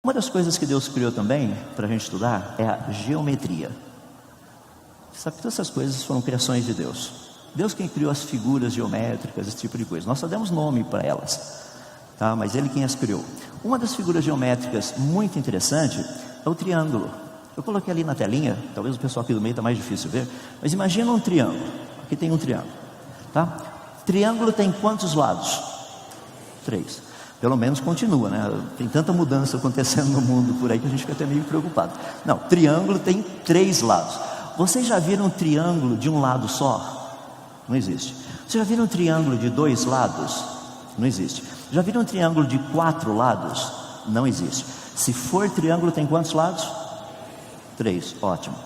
Uma das coisas que Deus criou também, para a gente estudar, é a geometria. Sabe que todas essas coisas foram criações de Deus. Deus quem criou as figuras geométricas, esse tipo de coisa. Nós só demos nome para elas, tá? Mas Ele quem as criou. Uma das figuras geométricas muito interessante é o triângulo. Eu coloquei ali na telinha, talvez o pessoal aqui do meio está mais difícil ver, mas imagina um triângulo. Aqui tem um triângulo, tá? Triângulo tem quantos lados? 3. Pelo menos continua, né? Tem tanta mudança acontecendo no mundo por aí que a gente fica até meio preocupado. Não, triângulo tem 3 lados. Vocês já viram um triângulo de um lado só? Não existe. Vocês já viram um triângulo de 2 lados? Não existe. Já viram um triângulo de 4 lados? Não existe. Se for triângulo, tem quantos lados? 3, ótimo.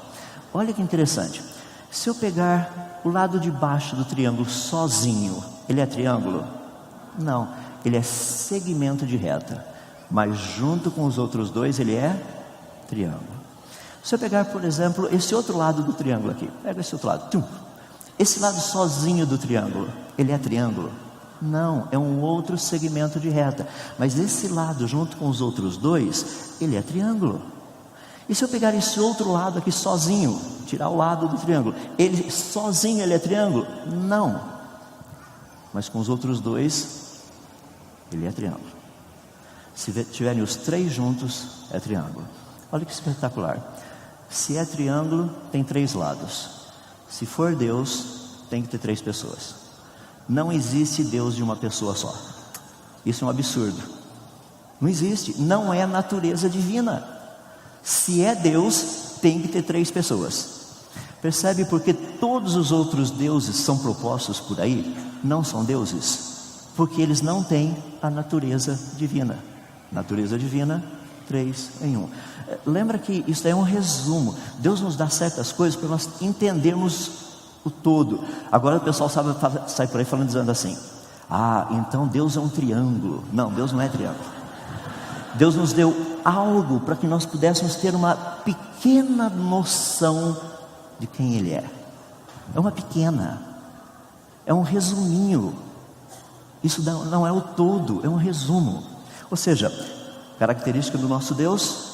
Olha que interessante. Se eu pegar o lado de baixo do triângulo sozinho, ele é triângulo? Não, ele é segmento de reta. Mas junto com os outros dois, ele é triângulo. Se eu pegar, por exemplo, esse outro lado do triângulo aqui, pega esse outro lado, esse lado sozinho do triângulo, ele é triângulo? Não, é um outro segmento de reta. Mas esse lado, junto com os outros dois, ele é triângulo. E se eu pegar esse outro lado aqui sozinho, tirar o lado do triângulo, ele sozinho ele é triângulo? Não. Mas com os outros dois, ele é triângulo. Se tiverem os 3 juntos, é triângulo. Olha que espetacular. Se é triângulo, tem 3 lados. Se for Deus, tem que ter 3 pessoas. Não existe Deus de uma pessoa só. Isso é um absurdo. Não existe, não é natureza divina. Se é Deus, tem que ter 3 pessoas. Percebe porque todos os outros deuses são propostos por aí? Não são deuses, porque eles não têm a natureza divina. Natureza divina, 3 em 1. Lembra que isso é um resumo. Deus nos dá certas coisas para nós entendermos o todo. Agora o pessoal sai por aí falando, dizendo assim: ah, então Deus é um triângulo. Não, Deus não é triângulo. Deus nos deu algo para que nós pudéssemos ter uma pequena noção de quem Ele é. É uma pequena, é um resuminho. Isso não é o todo, é um resumo. Ou seja, característica do nosso Deus,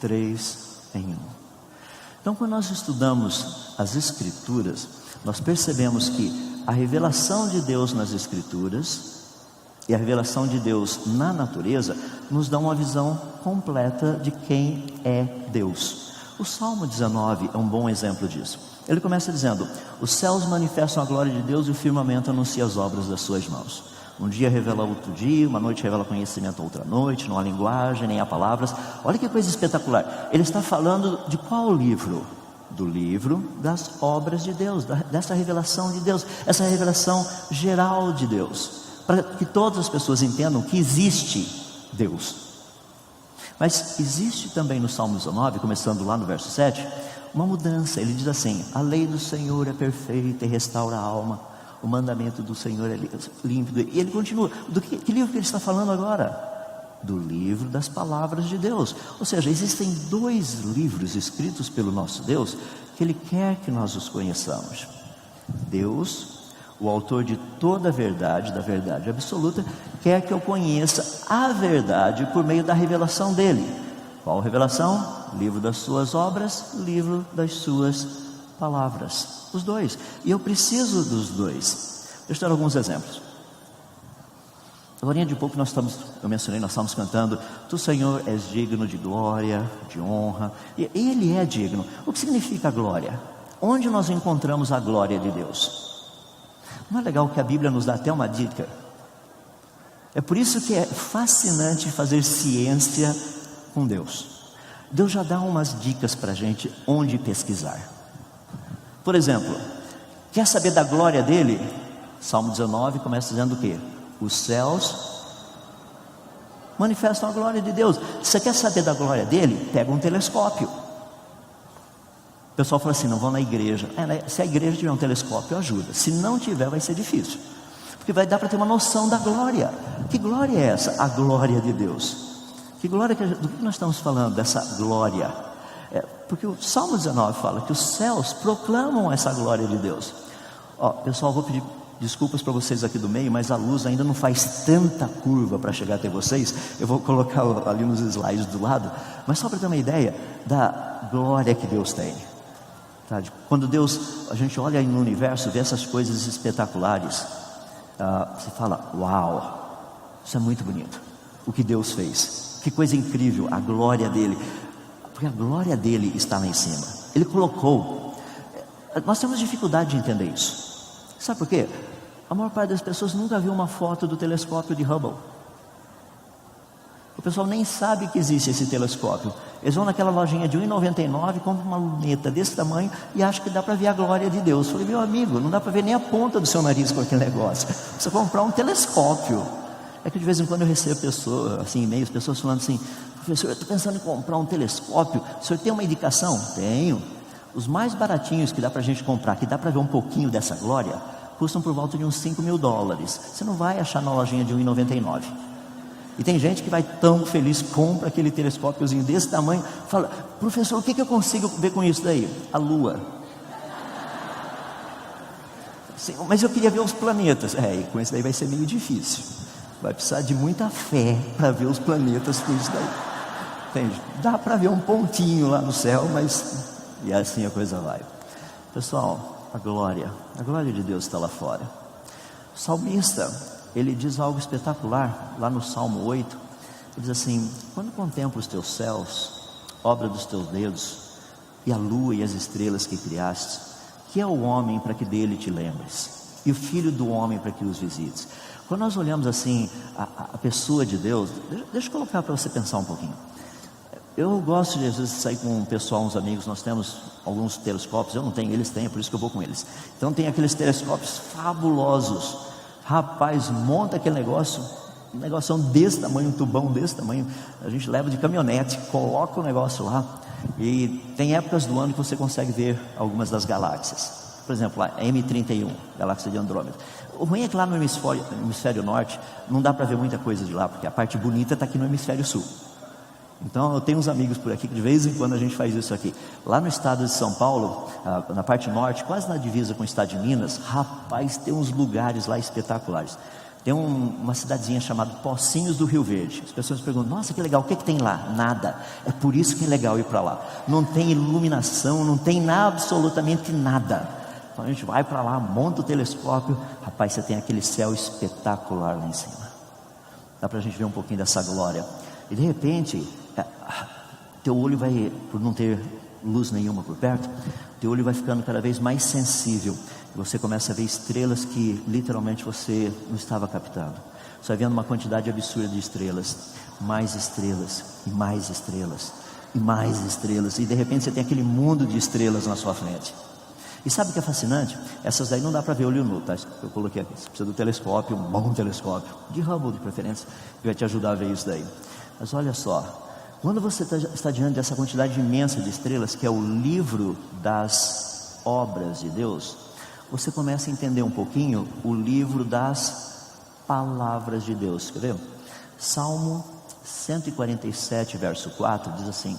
3 em 1. Então, quando nós estudamos as Escrituras, nós percebemos que a revelação de Deus nas Escrituras e a revelação de Deus na natureza nos dá uma visão completa de quem é Deus. O Salmo 19 é um bom exemplo disso. Ele começa dizendo: os céus manifestam a glória de Deus e o firmamento anuncia as obras das suas mãos. Um dia revela outro dia, uma noite revela conhecimento outra noite, não há linguagem, nem há palavras. Olha que coisa espetacular. Ele está falando de qual livro? Do livro das obras de Deus, dessa revelação de Deus, essa revelação geral de Deus, para que todas as pessoas entendam que existe Deus. Mas existe também no Salmo 19, começando lá no verso 7, uma mudança. Ele diz assim: a lei do Senhor é perfeita e restaura a alma, o mandamento do Senhor é límpido. E ele continua. Que livro que ele está falando agora? Do livro das palavras de Deus. Ou seja, existem 2 livros escritos pelo nosso Deus que Ele quer que nós os conheçamos. Deus, o autor de toda a verdade, da verdade absoluta, quer que eu conheça a verdade por meio da revelação dele. Qual revelação? Livro das suas obras, livro das suas palavras. Os 2. E eu preciso dos 2. Deixa eu dar alguns exemplos. Agora de pouco eu mencionei, nós estamos cantando: tu, Senhor, és digno de glória, de honra. E Ele é digno. O que significa glória? Onde nós encontramos a glória de Deus? Não é legal que a Bíblia nos dá até uma dica? É por isso que é fascinante fazer ciência com Deus. Deus já dá umas dicas para a gente onde pesquisar. Por exemplo, quer saber da glória dele? Salmo 19 começa dizendo o quê? Os céus manifestam a glória de Deus. Você quer saber da glória dele? Pega um telescópio. O pessoal fala assim: não vão na igreja. Se a igreja tiver um telescópio, ajuda. Se não tiver, vai ser difícil, porque vai dar para ter uma noção da glória. Que glória é essa? A glória de Deus. Que glória, do que nós estamos falando dessa glória? Porque o Salmo 19 fala que os céus proclamam essa glória de Deus. Pessoal, vou pedir desculpas para vocês aqui do meio, mas a luz ainda não faz tanta curva para chegar até vocês. Eu vou colocar ali nos slides do lado, mas só para ter uma ideia da glória que Deus tem. Tá? Quando a gente olha aí no universo, vê essas coisas espetaculares, você fala, uau, isso é muito bonito, o que Deus fez, que coisa incrível, a glória dele, porque a glória dele está lá em cima. Ele colocou, nós temos dificuldade de entender isso. Sabe por quê? A maior parte das pessoas nunca viu uma foto do telescópio de Hubble. O pessoal nem sabe que existe esse telescópio. Eles vão naquela lojinha de R$1,99, compram uma luneta desse tamanho e acham que dá para ver a glória de Deus. Eu falei, meu amigo, não dá para ver nem a ponta do seu nariz com aquele negócio. Você comprar um telescópio. É que de vez em quando eu recebo pessoas, assim, e-mails, pessoas falando assim, professor, eu estou pensando em comprar um telescópio, o senhor tem uma indicação? Tenho. Os mais baratinhos que dá para a gente comprar, que dá para ver um pouquinho dessa glória, custam por volta de uns $5.000. Você não vai achar na lojinha de R$1,99. E tem gente que vai tão feliz, compra aquele telescópiozinho desse tamanho, fala, professor, o que eu consigo ver com isso daí? A lua. Sim, mas eu queria ver os planetas. E com isso daí vai ser meio difícil. Vai precisar de muita fé para ver os planetas com isso daí. Entende? Dá para ver um pontinho lá no céu, mas... E assim a coisa vai. Pessoal, a glória de Deus está lá fora. O salmista, ele diz algo espetacular, lá no Salmo 8, ele diz assim, quando contemplo os teus céus, obra dos teus dedos, e a lua e as estrelas que criaste, que é o homem para que dele te lembres, e o filho do homem para que os visites. Quando nós olhamos assim, a pessoa de Deus, deixa eu colocar para você pensar um pouquinho. Eu gosto de às vezes sair com um pessoal, uns amigos, nós temos alguns telescópios, eu não tenho, eles têm, é por isso que eu vou com eles. Então tem aqueles telescópios fabulosos, rapaz, monta aquele negócio, um negocinho desse tamanho, um tubão desse tamanho, a gente leva de caminhonete, coloca o negócio lá, e tem épocas do ano que você consegue ver algumas das galáxias. Por exemplo, lá, M31, galáxia de Andrômeda. O ruim é que lá no hemisfério norte, não dá para ver muita coisa de lá, porque a parte bonita está aqui no hemisfério sul. Então eu tenho uns amigos por aqui que de vez em quando a gente faz isso aqui. Lá no estado de São Paulo, na parte norte, quase na divisa com o estado de Minas, rapaz, tem uns lugares lá espetaculares. Tem uma cidadezinha chamada Pocinhos do Rio Verde. As pessoas perguntam, nossa, que legal, o que tem lá? Nada. É por isso que é legal ir para lá. Não tem iluminação, não tem absolutamente nada. Então a gente vai para lá, monta o telescópio, rapaz, você tem aquele céu espetacular lá em cima. Dá para a gente ver um pouquinho dessa glória. E de repente, teu olho vai, por não ter luz nenhuma por perto, teu olho vai ficando cada vez mais sensível. Você começa a ver estrelas que literalmente você não estava captando. Você vai vendo uma quantidade absurda de estrelas, mais estrelas, e mais estrelas, e mais estrelas. E de repente você tem aquele mundo de estrelas na sua frente. E sabe o que é fascinante? Essas daí não dá para ver olho nu, tá? Eu coloquei aqui, você precisa do telescópio, um bom telescópio, de Hubble de preferência, que vai te ajudar a ver isso daí. Mas olha só, quando você está diante dessa quantidade imensa de estrelas, que é o livro das obras de Deus, você começa a entender um pouquinho o livro das palavras de Deus. Quer ver? Salmo 147, verso 4, diz assim,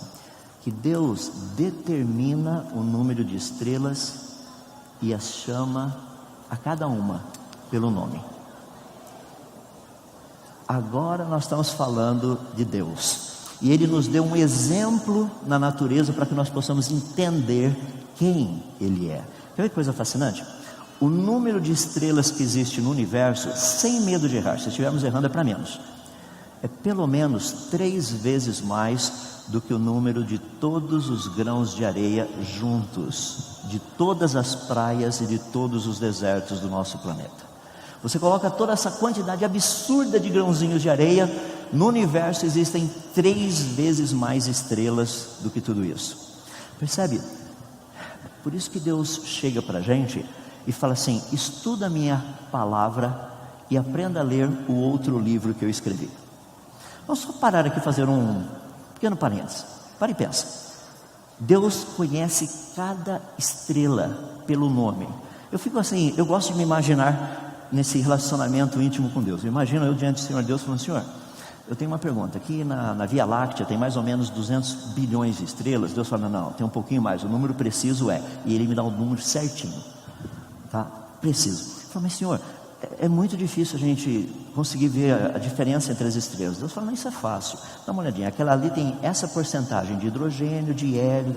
que Deus determina o número de estrelas e as chama a cada uma pelo nome. Agora nós estamos falando de Deus, e Ele nos deu um exemplo na natureza para que nós possamos entender quem Ele é. Quer ver que coisa fascinante? O número de estrelas que existe no universo, sem medo de errar, se estivermos errando é para menos, é pelo menos 3 vezes mais do que o número de todos os grãos de areia juntos, de todas as praias e de todos os desertos do nosso planeta. Você coloca toda essa quantidade absurda de grãozinhos de areia, no universo existem 3 vezes mais estrelas do que tudo isso. Percebe? Por isso que Deus chega para a gente e fala assim, estuda a minha palavra e aprenda a ler o outro livro que eu escrevi. Vamos só parar aqui e fazer um pequeno parênteses. Para e pensa. Deus conhece cada estrela pelo nome. Eu fico assim, eu gosto de me imaginar nesse relacionamento íntimo com Deus. Imagina eu diante do Senhor Deus falando, Senhor, eu tenho uma pergunta, aqui na Via Láctea tem mais ou menos 200 bilhões de estrelas. Deus fala, não, tem um pouquinho mais, o número preciso é, e Ele me dá o número certinho, tá? Preciso. fala, mas Senhor, é muito difícil a gente conseguir ver a diferença entre as estrelas. Deus fala, não, isso é fácil. Dá uma olhadinha, aquela ali tem essa porcentagem de hidrogênio, de hélio,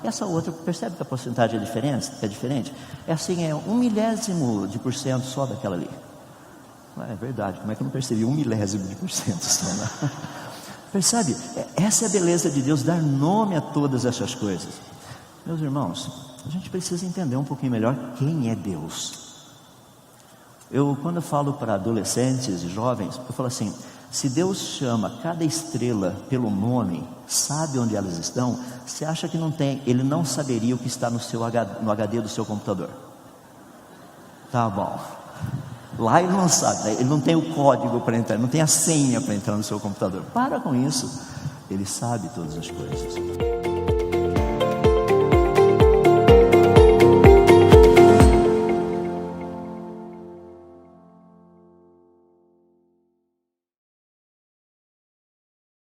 essa outra, percebe que a porcentagem é diferente? É assim, é 1/1000% só daquela ali. É verdade, como é que eu não percebi 1/1000% só, né? Percebe? Essa é a beleza de Deus, dar nome a todas essas coisas. Meus irmãos, a gente precisa entender um pouquinho melhor quem é Deus. Quando eu falo para adolescentes e jovens, eu falo assim, se Deus chama cada estrela pelo nome, sabe onde elas estão, você acha que não tem, Ele não saberia o que está no HD do seu computador? Tá bom. Lá Ele não sabe, né? Ele não tem o código para entrar, não tem a senha para entrar no seu computador. Para com isso, Ele sabe todas as coisas.